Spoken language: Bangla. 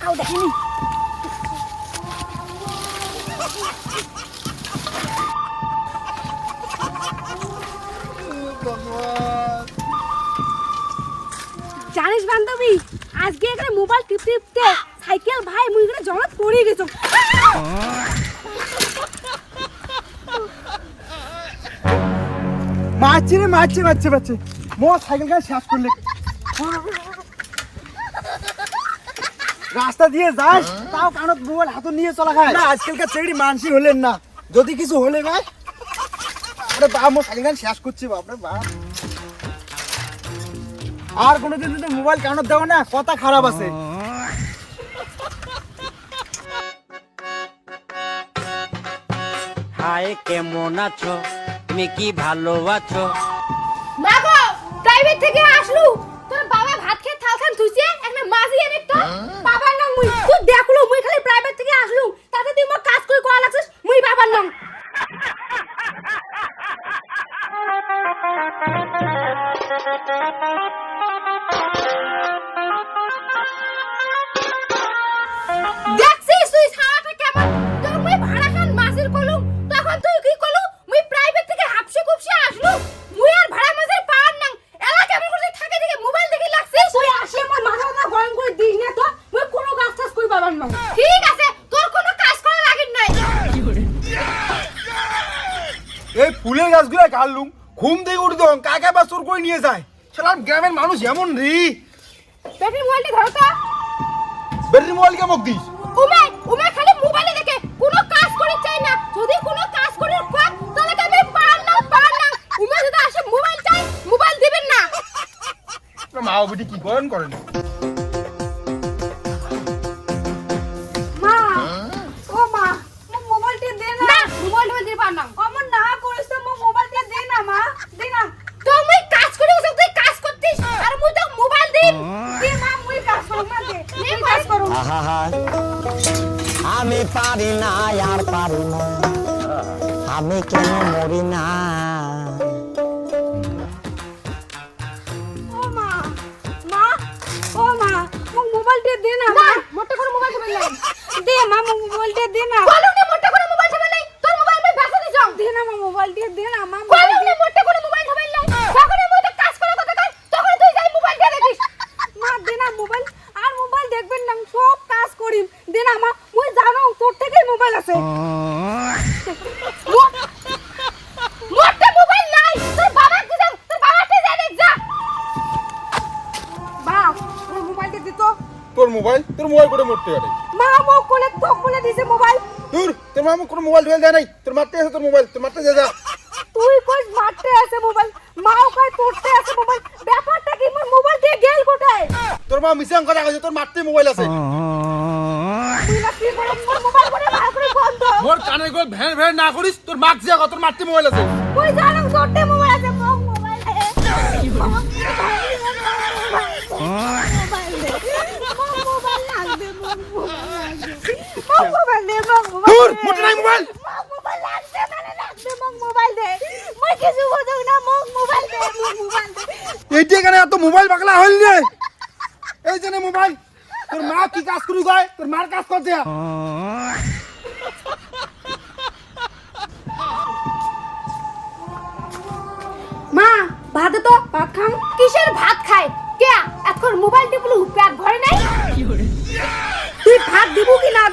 তাও দেখিনি। জানিস বান্ধবী, আজকে এখানে মোবাইল টিপতে টিপতে সাইকেল ভাই মুই এখানে জলত পড়ে গেছো। মারছে রে মারছে মো সাইকেল গাড়ি শেষ করলে। রাস্তা দিয়ে যাস তাও কানত মোবাইল হাতে নিয়ে চলা খায় না। আজকালকার চেড়ি মানসি হলেন না, যদি কিছু হলে ভাই আরে বাপ মো সাইকেল গাড়ি শেষ করছি বাপরে বাপ। আর কোনোদিন যদি মোবাইল কানত দেবো না, কথা খারাপ আছে। হাই কেমন আছো, তুমি কি ভালো আছো? মা গো, প্রাইভেট থেকে আসলু, তোর বাবা ভাত খেয়ে থালখান ধুইছে, একটা মাঝি এনে তো বাবার নাম মুই তুই দেখলু মুই খালি প্রাইভেট থেকে আসলু, তাতে তুই মো কাজ করে কোয়া লাগছিস মুই বাবার নাম। দেখছিস তুই সারাটা কেমন, যখন মুই ভাড়া খান মাঝির কলু, তখন তুই কি কলু মুই প্রাইভেট থেকে হাপসে কুপসে আসলু, মুই আর ভাড়া মাঝির পার নাম এলা কেমন করে থাকে দেখে মোবাইল দেখে লাগছিস। তুই আসে আমার মাথা গরম করে দিস না তো, মুই কোনো কাজ টাজ কই বাবার নাম। ঠিক আছে, তোর কোনো কাজ করা লাগিন নাই। এই ফুলের গাছগুলো কাটলুম, ঘুম থেকে উঠে তখন কাকা বা চোর করে নিয়ে যায়। শালার গ্রামের মানুষ এমন রে। ব্যাটারি মোবাইলটা ধরো তো। ব্যাটারি মোবাইল কে মক দিস? উমে খালি মোবাইলে দেখে কোনো কাজ করে চাই না, যদি কোনো কাজ করে কর তাহলে আমি পার না উমে যদি আসে মোবাইল চাই মোবাইল দিবেন না। মা বেটি কি করেন মা ও মা মো মোবাইলটা দে না। মোবাইলটা দে পার না আমার না করিস তো, মো মোবাইলটা দে না মা, দে না। তুমি কাজ করে বসে তুই কাজ করতিস আর মুই তো মোবাইল দিম। দে মা মুই কাজ করব না, দে নে কাজ করব। আহা আমি পারি না আর পারি না, আমি কেন মরি না। ও মা ও মা মো মোবাইলটা দে না মা। মোটা করে মোবাইল চাবেন নাই, দে মা মো মোবাইলটা দে না। বলো না মোটা করে মোবাইল চাবেন নাই, তোর মোবাইল আমি বেচে দিছ। দে না মা মোবাইলটা দে না মা। বলো না মোটা করে মোবাইল চাবেন নাই, যখন আমি তো কাজ করার কথা কই তখন তুই যাই মোবাইলটা দেখিস। মা দে না মোবাইল, আর মোবাইল দেখবেন না, সব কাজ করিম। দে না মা, মুই জানো তোর থেকেই মোবাইল আছে। মোটা মোবাইল নাই, তোর বাবা কি জান, তোর বাবাকে যাই দেখ যা। বা তোর মোবাইলটা দিত। তোর মোবাইল করে মরতে পারে। মা মো কোলে তো কোলে দিছে মোবাইল। দূর, তোর মা কোনো মোবাইল টোবাইল দেয় নাই। তোর মারতে আছে তোর মোবাইল, তোর মারতে যা। তুই কই মারতে আছে মোবাইল, মাও কই তোরতে আছে মোবাইল, ব্যাপারটা কি মোর মোবাইল দিয়ে গেল কোথায়? তোর মা মিছাং কথা কইছে, তোর মারতে মোবাইল আছে। তুই না কি করে মোর মোবাইল করে ভালো করে বন্ধ। মোর কানে গো ভ্যান না করিস, তোর মাক যা তোর মারতে মোবাইল আছে। তুই জানো তোরতে মোবাইল আছে, মোর মোবাইল দে। মোবাইল দে, মোর মোবাইল লাগবে, মোর মোবাইল দে, দূর, মোটে নাই মোবাইল। মোবাইল লাগবে মানে লাগবে, মোবাইল দে। মই কিছু বুঝো না, মোবাইল দে, মোবাইল দে। এইটা কেন এত মোবাইল পাগলা হইল রে? এই জন্য মোবাইল তোর মা কি কাজ করি কয়, তোর মার কাজ করছে। মা ভাত তো ভাত খাম। কিসের ভাত খায় কে? এখন মোবাইল টিপলু পেট ভরে নাই। তুই ভাত দিবু কি না